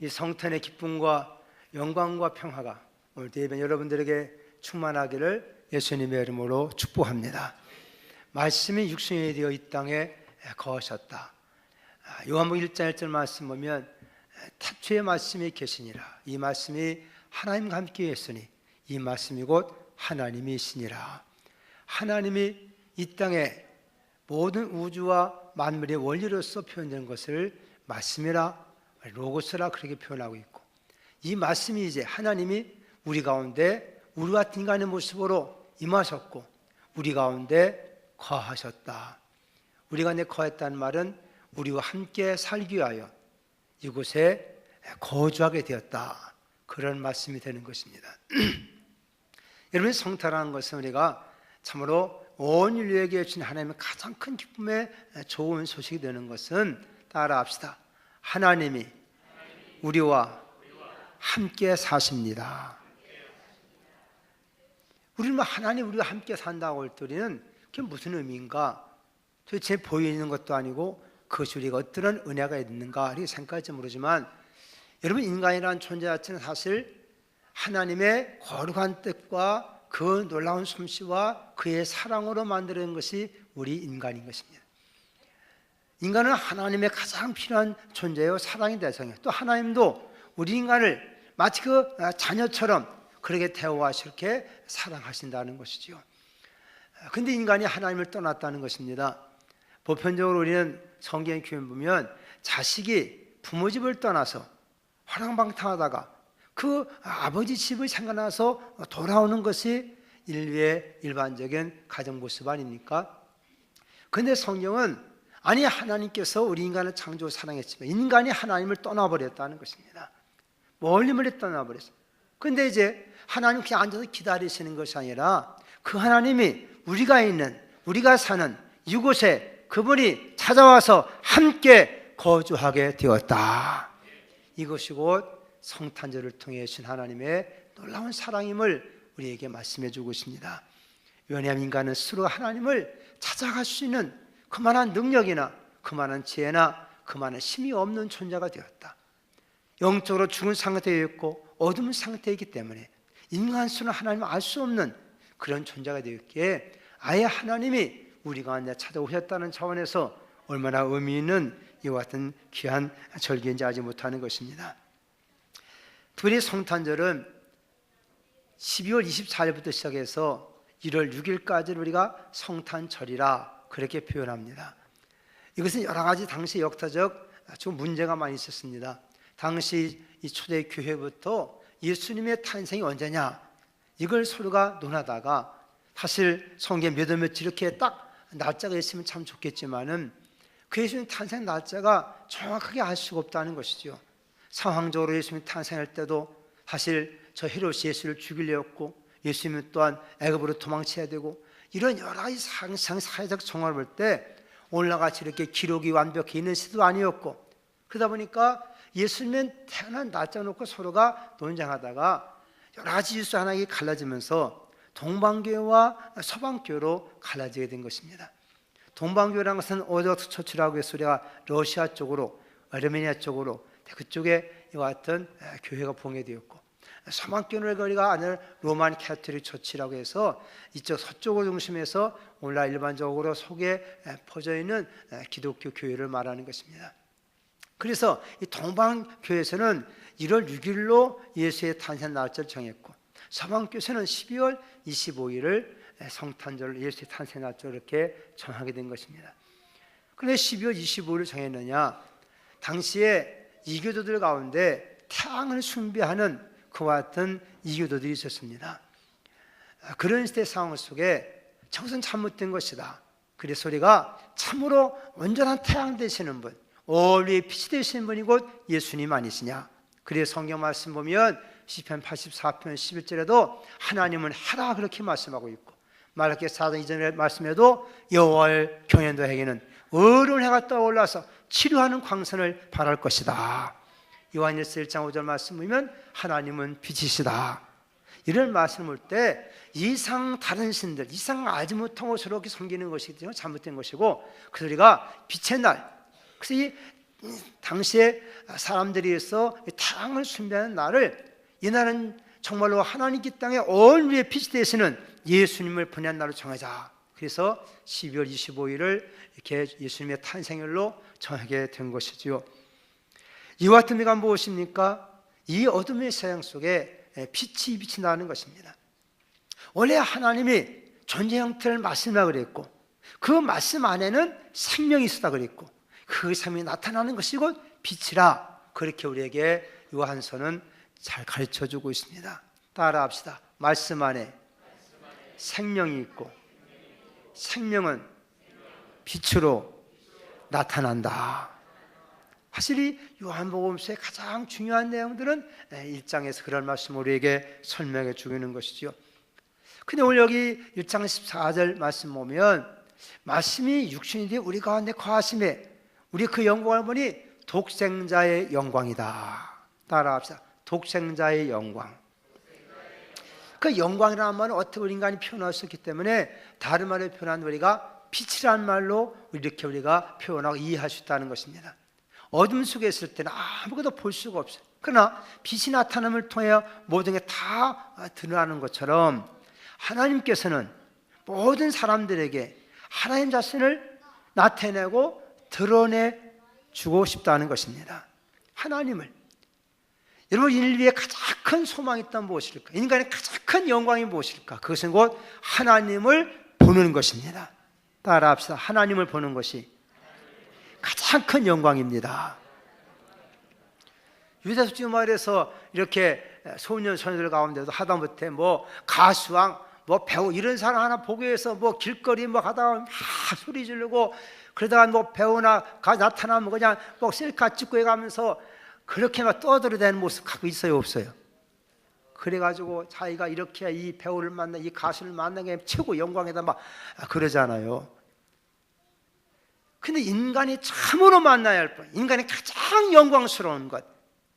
이 성탄의 기쁨과 영광과 평화가 오늘 예배 여러분들에게 충만하기를 예수님의 이름으로 축복합니다. 말씀이 육신이 되어 이 땅에 거하셨다. 요한복음 1장 1절 말씀 보면 태초에 말씀이 계시니라. 이 말씀이 하나님과 함께 했으니 이 말씀이 곧 하나님이시니라. 하나님이 이 땅에 모든 우주와 만물의 원리로서 표현된 것을 말씀이라 로고스라 그렇게 표현하고 있고, 이 말씀이 이제 하나님이 우리 가운데 우리 같은 인간의 모습으로 임하셨고 우리 가운데 거하셨다. 우리 가운데 거했다는 말은 우리와 함께 살기 위하여 이곳에 거주하게 되었다, 그런 말씀이 되는 것입니다. 여러분, 성탄하는 것은 우리가 참으로 온 인류에게 주신 하나님의 가장 큰 기쁨의 좋은 소식이 되는 것은 따라합시다. 하나님이 우리와 함께 사십니다. 우리는 하나님 우리와 함께 산다고 할 때 우리는 그게 무슨 의미인가? 도대체 보이는 것도 아니고 그것이 우리가 어떤 은혜가 있는가 이렇게 생각할지 모르지만, 여러분, 인간이라는 존재 자체는 사실 하나님의 거룩한 뜻과 그 놀라운 솜씨와 그의 사랑으로 만드는 것이 우리 인간인 것입니다. 인간은 하나님의 가장 필요한 존재요, 사랑의 대상이에요. 또 하나님도 우리 인간을 마치 그 자녀처럼 그렇게 대우하시고 이렇게 사랑하신다는 것이죠. 근데 인간이 하나님을 떠났다는 것입니다. 보편적으로 우리는 성경 교회 보면 자식이 부모 집을 떠나서 화랑방탕하다가 그 아버지 집을 생각나서 돌아오는 것이 인류의 일반적인 가정 모습 아닙니까? 근데 성경은 아니, 하나님께서 우리 인간을 창조 사랑했지만 인간이 하나님을 떠나버렸다는 것입니다. 멀리 떠나버렸어요. 근데 이제 하나님 그냥 앉아서 기다리시는 것이 아니라 그 하나님이 우리가 사는 이곳에 그분이 찾아와서 함께 거주하게 되었다. 이것이 곧 성탄절을 통해 주신 하나님의 놀라운 사랑임을 우리에게 말씀해 주고 있습니다. 왜냐하면 인간은 스스로 하나님을 찾아갈 수 있는 그만한 능력이나 그만한 지혜나 그만한 힘이 없는 존재가 되었다. 영적으로 죽은 상태에 있고 어두운 상태에 있기 때문에 인간 스스로는 하나님을 알 수 없는 그런 존재가 되었기에 아예 하나님이 우리 가운데 찾아오셨다는 차원에서 얼마나 의미 있는 이와 같은 귀한 절기인지 알지 못하는 것입니다. 특별히 성탄절은 12월 24일부터 시작해서 1월 6일까지를 우리가 성탄절이라 그렇게 표현합니다. 이것은 여러 가지 당시 역사적 좀 문제가 많이 있었습니다. 당시 이 초대 교회부터 예수님의 탄생이 언제냐, 이걸 서로가 논하다가, 사실 성경 몇 월 며칠 이렇게 딱 날짜가 있으면 참 좋겠지만은 그 예수님 탄생 날짜가 정확하게 알 수가 없다는 것이죠. 상황적으로 예수님 탄생할 때도 사실 저 헤롯이 예수를 죽이려 했고, 예수님 또한 애굽으로 도망쳐야 되고, 이런 여러 가지 사회적 정황을 볼 때 오늘같이 이렇게 기록이 완벽히 있는 시도 아니었고, 그러다 보니까 예수님은 태어난 날짜 놓고 서로가 논쟁하다가 여러 가지 질서 하나가 갈라지면서 동방교회와 서방교회로 갈라지게 된 것입니다. 동방교회라는 것은 오르토독스 처치라고 해서 우리가 러시아 쪽으로, 아르메니아 쪽으로 그쪽에 이와 같은 교회가 봉해되었고, 서방교회는 우리가 아는 로만 캐톨릭 처치라고 해서 이쪽 서쪽을 중심해서 오늘날 일반적으로 속에 퍼져 있는 기독교 교회를 말하는 것입니다. 그래서 이 동방교회에서는 1월 6일로 예수의 탄생 날짜를 정했고, 서방교회에서는 12월 25일을 성탄절, 예수의 탄생 날짜로 이렇게 정하게 된 것입니다. 그런데 12월 25일을 정했느냐, 당시에 이교도들 가운데 태양을 숭배하는 그와 같은 이교도들이 있었습니다. 그런 시대 상황 속에 저것은 잘못된 것이다. 그래서 우리가 참으로 온전한 태양 되시는 분, 원리의 빛이 되시는 분이 곧 예수님 아니시냐. 그래서 성경 말씀 보면 시편 84편 11절에도 하나님은 하라 그렇게 말씀하고 있고, 말라기 4장 2절의 말씀에도 여호와의 경연도에게는 의로운 해가 떠올라서 치료하는 광선을 발할 것이다. 요한일서 1장 5절 말씀 보면 하나님은 빛이시다. 이런 말씀을 볼 때 이상 다른 신들, 이상 알지 못하고 저렇게 섬기는 것이 잘못된 것이고, 그래서 우리가 빛의 날, 그래서 이 당시에 사람들이서 태양을 숭배하는 날을, 이날은 정말로 하나님께 땅에 온 위에 빛이 되시는 예수님을 보낸 날로 정하자. 그래서 12월 25일을 이렇게 예수님의 탄생일로 정하게 된 것이지요. 이와 같은 의미가 무엇입니까? 이 어둠의 세상 속에 빛이 나는 것입니다. 원래 하나님이 존재 형태를 말씀이라 그랬고, 그 말씀 안에는 생명이 있었다 그랬고, 그 생명이 나타나는 것이 곧 빛이라, 그렇게 우리에게 요한서는 잘 가르쳐주고 있습니다. 따라합시다. 말씀 안에 생명이 있고, 생명은 빛으로 나타난다. 사실 이 요한복음서의 가장 중요한 내용들은 1장에서 그런 말씀을 우리에게 설명해 주는 것이죠. 근데 오늘 여기 1장 14절 말씀 보면, 말씀이 육신이 되어 우리 가운데 거하심에 우리 그 영광을 보니 독생자의 영광이다. 따라합시다. 독생자의 영광. 그 영광이라는 말은 어떻게 우리 인간이 표현할 수 있기 때문에 다른 말로 표현한 우리가 빛이라는 말로 이렇게 우리가 표현하고 이해할 수 있다는 것입니다. 어둠 속에 있을 때는 아무것도 볼 수가 없어요. 그러나 빛이 나타남을 통해 모든 게 다 드러나는 것처럼 하나님께서는 모든 사람들에게 하나님 자신을 나타내고 드러내 주고 싶다는 것입니다. 하나님을. 여러분, 인류의 가장 큰 소망이 있다면 무엇일까? 인간의 가장 큰 영광이 무엇일까? 그것은 곧 하나님을 보는 것입니다. 따라합시다. 하나님을 보는 것이 가장 큰 영광입니다. 유대인들 말에서 이렇게 소년 소녀들 가운데도 하다못해 뭐 가수왕, 뭐 배우 이런 사람 하나 보기 위해서 뭐 길거리 뭐 가다가 막 소리 지르고, 그러다가 뭐 배우나 나타나면 그냥 뭐 셀카 찍고 해가면서 그렇게 막 떠들어대는 모습 갖고 있어요, 없어요? 그래가지고 자기가 이렇게 이 배우를 만나, 이 가수를 만난 게 최고 영광이다 막 그러잖아요. 근데 인간이 참으로 만나야 할 것, 인간이 가장 영광스러운 것,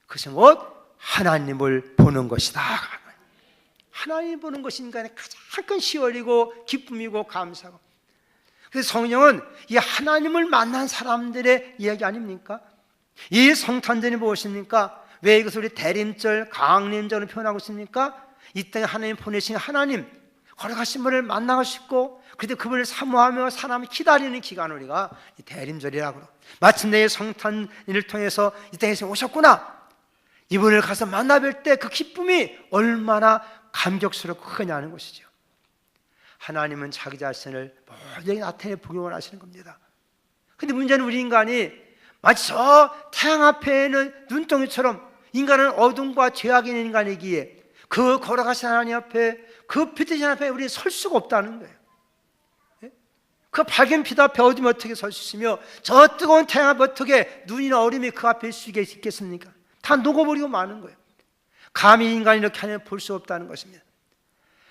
그것은 곧 하나님을 보는 것이다. 하나님 보는 것이 인간의 가장 큰 시월이고 기쁨이고 감사고. 그래서 성령은 이 하나님을 만난 사람들의 이야기 아닙니까? 이 성탄절이 무엇입니까? 왜 이것을 우리 대림절, 강림절을 표현하고 있습니까? 이 땅에 하나님 보내신 하나님, 걸어가신 분을 만나고 싶고, 그때 그분을 사모하며 사람이 기다리는 기간을 우리가 대림절이라고 그러고, 마침내 성탄일을 통해서 이 땅에 오셨구나, 이분을 가서 만나뵐 때 그 기쁨이 얼마나 감격스럽고 크냐는 것이죠. 하나님은 자기 자신을 모두에게 나타내 보기 원하시는 겁니다. 근데 문제는 우리 인간이 마치 저 태양 앞에 있는 눈덩이처럼, 인간은 어둠과 죄악이 있는 인간이기에 그 걸어가신 하나님 앞에, 그 빛이신 앞에 우리는 설 수가 없다는 거예요. 그 밝은 빛 앞에 어둠이 어떻게 설 수 있으며, 저 뜨거운 태양 앞에 어떻게 눈이나 얼음이 그 앞에 있을 수 있겠습니까? 다 녹아버리고 마는 거예요. 감히 인간이 이렇게 하나님을 볼 수 없다는 것입니다.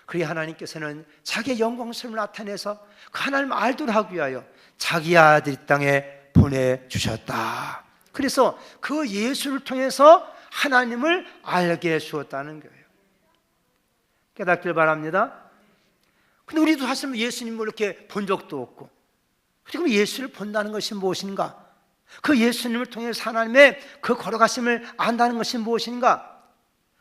그리고 하나님께서는 자기의 영광스러움을 나타내서 그 하나님을 알도록 하기 위하여 자기 아들 이 땅에 보내주셨다. 그래서 그 예수를 통해서 하나님을 알게 해주었다는 거예요. 깨닫길 바랍니다. 근데 우리도 사실 예수님을 이렇게 본 적도 없고, 그럼 예수를 본다는 것이 무엇인가? 그 예수님을 통해서 하나님의 그 걸어가심을 안다는 것이 무엇인가?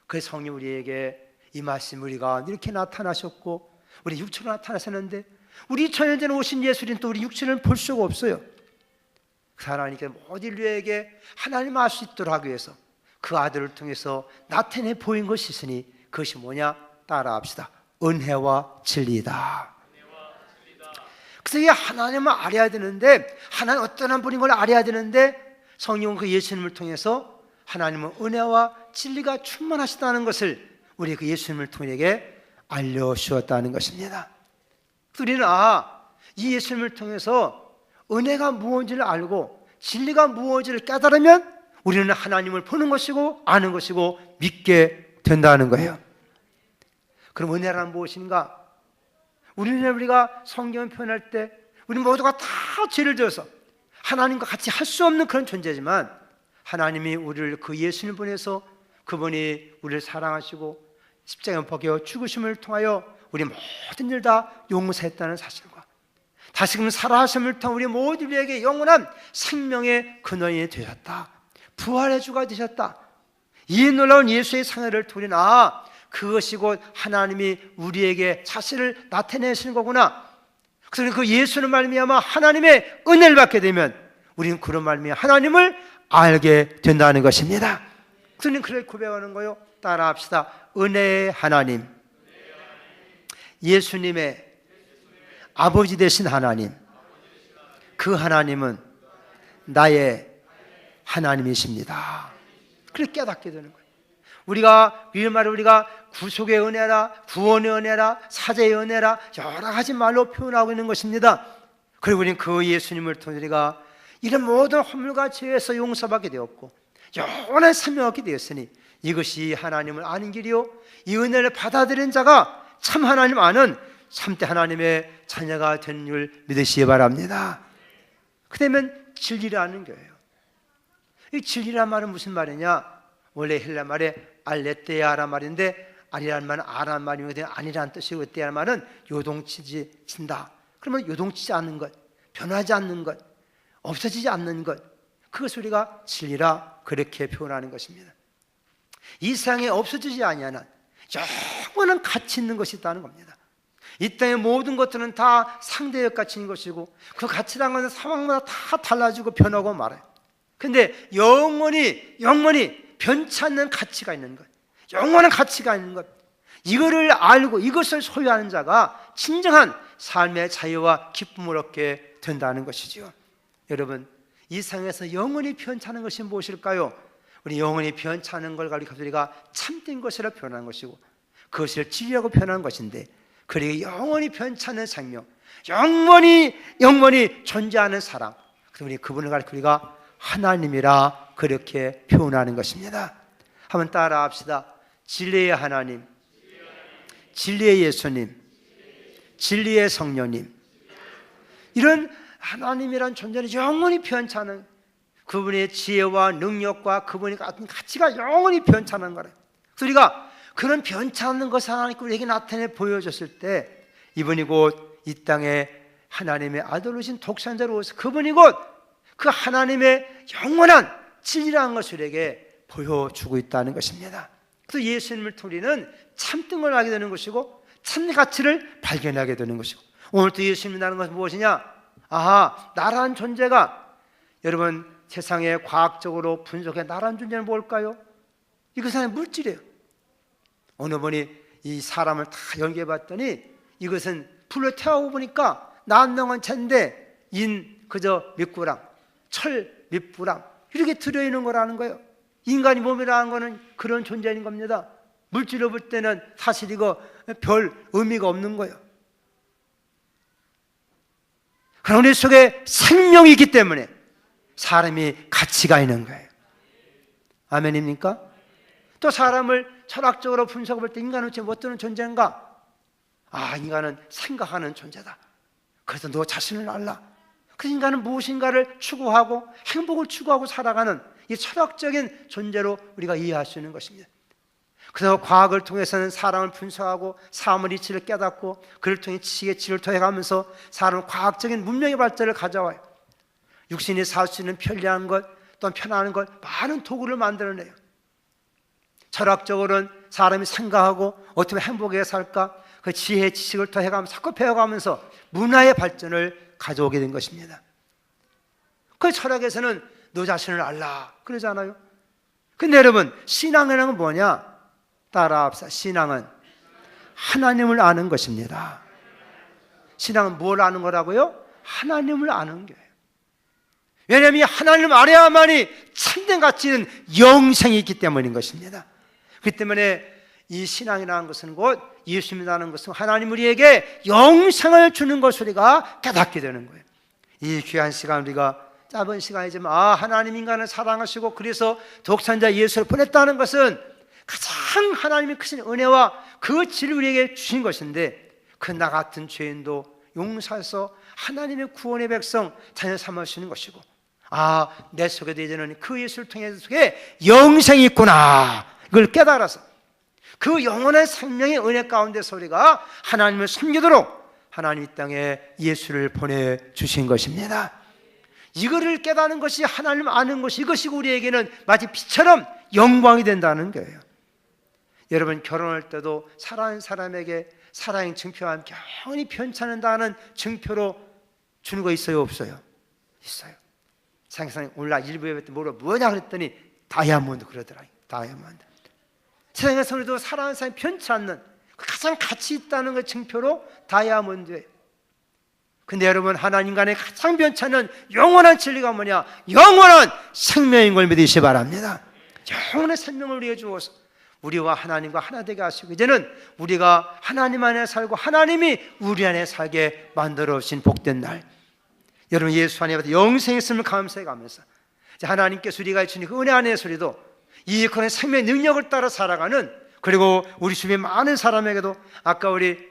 그 성령 우리에게 이 말씀 우리가 이렇게 나타나셨고, 우리 육체로 나타나셨는데, 우리 천년전에 오신 예수님은 또 우리 육체를 볼 수가 없어요. 하나님께 모든 인류에게 하나님 알 수 있도록 하기 위해서 그 아들을 통해서 나타내 보인 것이 있으니, 그것이 뭐냐? 따라합시다. 은혜와 진리다. 그래서 이 하나님을 알아야 되는데, 하나님 어떤 분인 걸 알아야 되는데, 성령은 그 예수님을 통해서 하나님은 은혜와 진리가 충만하시다는 것을 우리 그 예수님을 통해 알려주었다는 것입니다. 우리는 이 예수님을 통해서 은혜가 무엇인지를 알고 진리가 무엇인지를 깨달으면 우리는 하나님을 보는 것이고 아는 것이고 믿게 된다는 거예요. 그럼 은혜란 무엇인가? 우리가 성경을 표현할 때 우리 모두가 다 죄를 지어서 하나님과 같이 할 수 없는 그런 존재지만, 하나님이 우리를 그 예수님을 보내서 그분이 우리를 사랑하시고 십자가에 못 박혀 죽으심을 통하여 우리 모든 일 다 용서했다는 사실과, 다시금 살아하심을 통해 우리 모두에게 영원한 생명의 근원이 되셨다. 부활의 주가 되셨다. 이 놀라운 예수의 상해를 우리는 그것이 곧 하나님이 우리에게 자신을 나타내시는 거구나. 그래서 그 예수는 말미암아 하나님의 은혜를 받게 되면 우리는 그런 말미암아 하나님을 알게 된다는 것입니다. 그래서 그를 고백하는 거요. 따라합시다. 은혜의 하나님, 예수님의 아버지 되신 하나님, 그 하나님은 나의 하나님이십니다. 그렇게 깨닫게 되는 거예요. 우리가 이 말을 우리가 구속의 은혜라, 구원의 은혜라, 사죄의 은혜라 여러 가지 말로 표현하고 있는 것입니다. 그리고 우리는 그 예수님을 통해 우리가 이런 모든 허물과 죄에서 용서받게 되었고 영원한 생명을 얻게 되었으니 이것이 하나님을 아는 길이요, 이 은혜를 받아들인 자가 참 하나님 아는 참대 하나님의 자녀가 된 줄 믿으시기 바랍니다. 그러면 진리를 아는 거예요. 이 진리란 말은 무슨 말이냐? 원래 헬라 말에 알레테아란 말인데 아니란 말은 아란 말이면 아니란 뜻이고, 때란 말은 요동치지 친다. 그러면 요동치지 않는 것, 변하지 않는 것, 없어지지 않는 것, 그것을 우리가 진리라 그렇게 표현하는 것입니다. 이 세상에 없어지지 아니하는 영원한 가치 있는 것이 있다는 겁니다. 이 땅의 모든 것들은 다 상대적 가치인 것이고 그 가치라는 것은 상황마다 다 달라지고 변하고 말아요. 근데 영원히 변치 않는 가치가 있는 것, 영원한 가치가 있는 것, 이거를 알고 이것을 소유하는 자가 진정한 삶의 자유와 기쁨을 얻게 된다는 것이죠. 여러분, 이 세상에서 영원히 변찮은 것이 무엇일까요? 우리 영원히 변찮은 걸 가지고 우리가 참된 것이라 표현하는 것이고 그것을 진리라고 표현하는 것인데, 그리고 영원히 변찮은 생명, 영원히 존재하는 사랑, 우리 그분을 가지고 우리가 하나님이라 그렇게 표현하는 것입니다. 한번 따라 합시다. 진리의 하나님, 진리의 예수님, 진리의 성령님, 이런 하나님이란 존재는 영원히 변찮은 그분의 지혜와 능력과 그분의 같은 가치가 영원히 변찮은 거래요. 그래서 우리가 그런 변찮은 것을 하나님께 우리에게 나타내 보여줬을 때 이분이 곧 이 땅에 하나님의 아들이신 독생자로서 그분이 곧 그 하나님의 영원한 진리라는 것을 우리에게 보여주고 있다는 것입니다. 그래서 예수님을 통해는 참된 걸 알게 되는 것이고 참된 가치를 발견하게 되는 것이고, 오늘 또 예수님이라는 것은 무엇이냐? 나라는 존재가, 여러분 세상에 과학적으로 분석해 나라는 존재는 뭘까요? 이것은 물질이에요. 어느 분이 이 사람을 다 연구해 봤더니 이것은 불로 태우고 보니까 난명한 채인데 그저 몇 그램, 철 몇 그램 이렇게 들어있는 거라는 거예요. 인간이 몸이라는 거는 그런 존재인 겁니다. 물질로 볼 때는 사실 이거 별 의미가 없는 거예요. 그러나 우리 속에 생명이 있기 때문에 사람이 가치가 있는 거예요. 아멘입니까? 또 사람을 철학적으로 분석해 볼 때 인간은 어떤 존재인가? 인간은 생각하는 존재다. 그래서 너 자신을 알라. 그 인간은 무엇인가를 추구하고 행복을 추구하고 살아가는 이 철학적인 존재로 우리가 이해할 수 있는 것입니다. 그래서 과학을 통해서는 사람을 분석하고 사물의 이치를 깨닫고 그를 통해 지식의 질을 더해가면서 사람은 과학적인 문명의 발전을 가져와요. 육신이 살 수 있는 편리한 것, 또는 편안한 것, 많은 도구를 만들어내요. 철학적으로는 사람이 생각하고 어떻게 행복하게 살까, 그 지혜의 지식을 더해가면서 자꾸 배워가면서 문화의 발전을 가져오게 된 것입니다. 그 철학에서는 너 자신을 알라 그러잖아요. 근데 여러분, 신앙이라는 건 뭐냐? 따라합시다. 신앙은 하나님을 아는 것입니다. 신앙은 뭘 아는 거라고요? 하나님을 아는 거예요. 왜냐하면 하나님을 알아야만이 참된 가치는 영생이 있기 때문인 것입니다. 그렇기 때문에 이 신앙이라는 것은 곧 예수님이라는 것은 하나님 우리에게 영생을 주는 것을 우리가 깨닫게 되는 거예요. 이 귀한 시간, 우리가 짧은 시간이지만 하나님 인간을 사랑하시고 그래서 독생자 예수를 보냈다는 것은 가장 하나님의 크신 은혜와 그 진리를 우리에게 주신 것인데, 그 나 같은 죄인도 용서해서 하나님의 구원의 백성 자녀 삼으시는 것이고, 내 속에도 이제는 그 예수를 통해 속에 영생이 있구나, 그걸 깨달아서 그 영원한 생명의 은혜 가운데서 우리가 하나님을 섬기도록 하나님 이 땅에 예수를 보내주신 것입니다. 이거를 깨닫는 것이, 하나님 아는 것이, 이것이 우리에게는 마치 빛처럼 영광이 된다는 거예요. 여러분, 결혼할 때도 사랑하는 사람에게 사랑의 증표와 함께 영원히 편찮는다는 증표로 주는 거 있어요, 없어요? 있어요. 상상이 오늘 일부 예배 때 뭐냐 그랬더니 다이아몬드 그러더라고요. 다이아몬드. 세상에서도 사랑하는 사람이 편치 않는 가장 가치 있다는 그 증표로 다이아몬드예요. 근데 여러분, 하나님 간에 가장 변치 않는 영원한 진리가 뭐냐? 영원한 생명인 걸 믿으시기 바랍니다. 영원한 생명을 우리에게 주어서 우리와 하나님과 하나 되게 하시고, 이제는 우리가 하나님 안에 살고 하나님이 우리 안에 살게 만들어 주신 복된 날, 여러분 예수 안에 영생이 있음을 감사해 가면서 하나님께서 우리가 주신 그 은혜 안에서 우리도 이 그런 생명의 능력을 따라 살아가는, 그리고 우리 주변 많은 사람에게도 아까 우리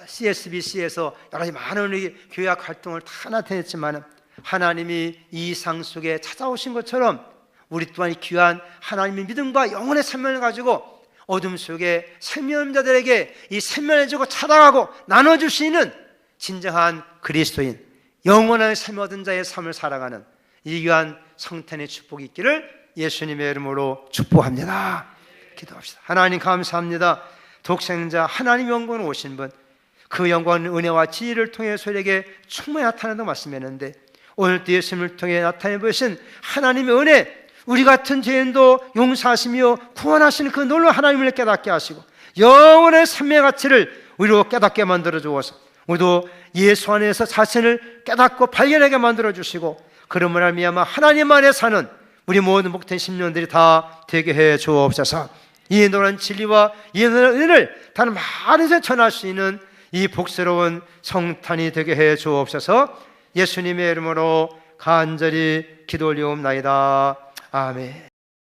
CSBC에서 여러 가지 많은 우리 교회학 활동을 다 나타냈지만 하나님이 이 상 속에 찾아오신 것처럼 우리 또한 귀한 하나님의 믿음과 영혼의 생명을 가지고 어둠 속에 생명의 자들에게 이 생명을 주고 찾아가고 나눠줄 수 있는 진정한 그리스도인, 영원한 삶 얻은 자의 삶을 살아가는 이 귀한 성탄의 축복이 있기를 예수님의 이름으로 축복합니다. 기도합시다. 하나님 감사합니다. 독생자 하나님 영광으로 오신 분, 그 영광은 은혜와 지혜를 통해 우리에게 충분히 나타난다고 말씀했는데, 오늘도 예수님을 통해 나타내 보신 하나님의 은혜, 우리 같은 죄인도 용서하시며 구원하시는 그 놀라운 하나님을 깨닫게 하시고 영원의 생명의 가치를 우리로 깨닫게 만들어 주어서 우리도 예수 안에서 자신을 깨닫고 발견하게 만들어 주시고, 그러므로 말미암아 하나님 안에 사는 우리 모든 복된 심령들이 다 되게 해 주옵소서. 이 놀라운 진리와 이 놀라운 은혜를 다른 많은 데 전할 수 있는 이 복스러운 성탄이 되게 해 주옵소서. 예수님의 이름으로 간절히 기도 올리옵나이다. 아멘.